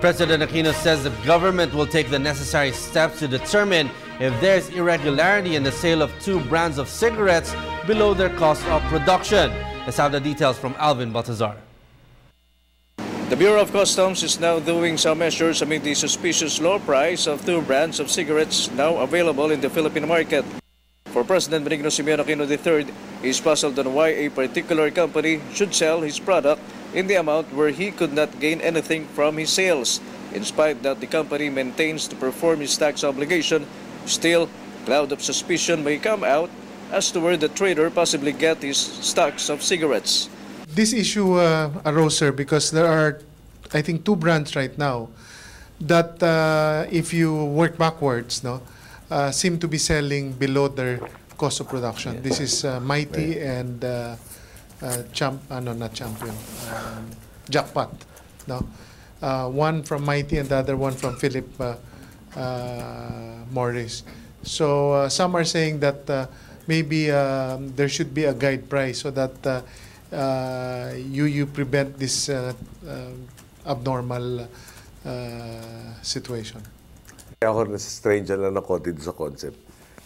President Aquino says the government will take the necessary steps to determine if there's irregularity in the sale of 2 brands of cigarettes below their cost of production. Let's have the details from Alvin Baltazar. The Bureau of Customs is now doing some measures amid the suspicious low price of 2 brands of cigarettes now available in the Philippine market. For President Benigno Simeon Aquino III, he is puzzled on why a particular company should sell his product in the amount where he could not gain anything from his sales. In spite that the company maintains to perform his tax obligation, still, cloud of suspicion may come out as to where the trader possibly get his stocks of cigarettes. This issue arose, sir, because there are, I think, 2 brands right now that, if you work backwards, seem to be selling below their cost of production. This is Mighty and Jackpot. One from Mighty and the other one from Philip Morris. So some are saying that maybe there should be a guide price so that you prevent this abnormal situation. Ako na stranger lang ako dito sa concept.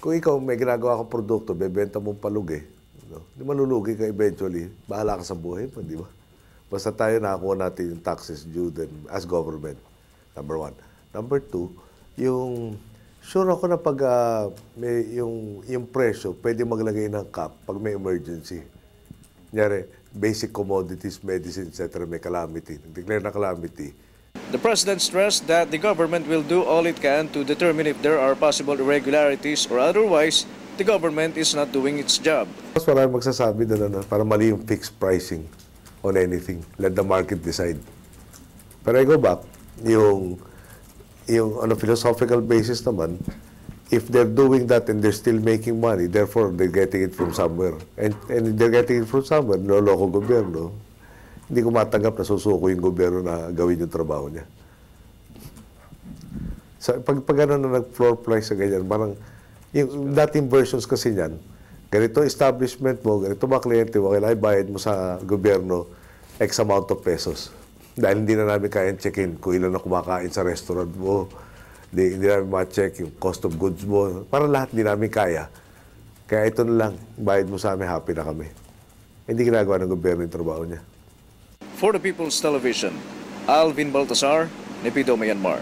Kung ikaw may ginagawa kang produkto, bebenta mong palugi, di malulugi ka eventually. Bahala ka sa buhay mo, di ba? Basta tayo nakakuha natin yung taxes due then as government, number 1. Number 2, yung sure ako na pag yung presyo, pwede maglagay ng cap pag may emergency. Kunyari, basic commodities, medicine, etc. may calamity. Nag-declare na calamity. The President stressed that the government will do all it can to determine if there are possible irregularities or otherwise, the government is not doing its job. Mas marami magsasabi na para mali yung fixed pricing on anything. Let the market decide. Pero I go back, yung on a philosophical basis naman, if they're doing that and they're still making money, therefore they're getting it from somewhere. And they're getting it from somewhere, niloloko gobyerno. Hindi ko matanggap na susuko yung gobyerno na gawin yung trabaho niya. So, pag ano na nag-floor price sa ganyan, parang yung dating versions kasi niyan, ganito establishment mo, ganito mga kliyente mo, kailangan bayad mo sa gobyerno X amount of pesos. Dahil hindi na namin kaya check-in kung ilan na kumakain sa restaurant mo, hindi namin ma-check yung cost of goods mo. Para lahat hindi namin kaya. Kaya ito na lang, bayad mo sa amin, happy na kami. Hindi ginagawa ng gobyerno yung trabaho niya. For the People's Television, Alvin Baltazar, Nepido, Myanmar.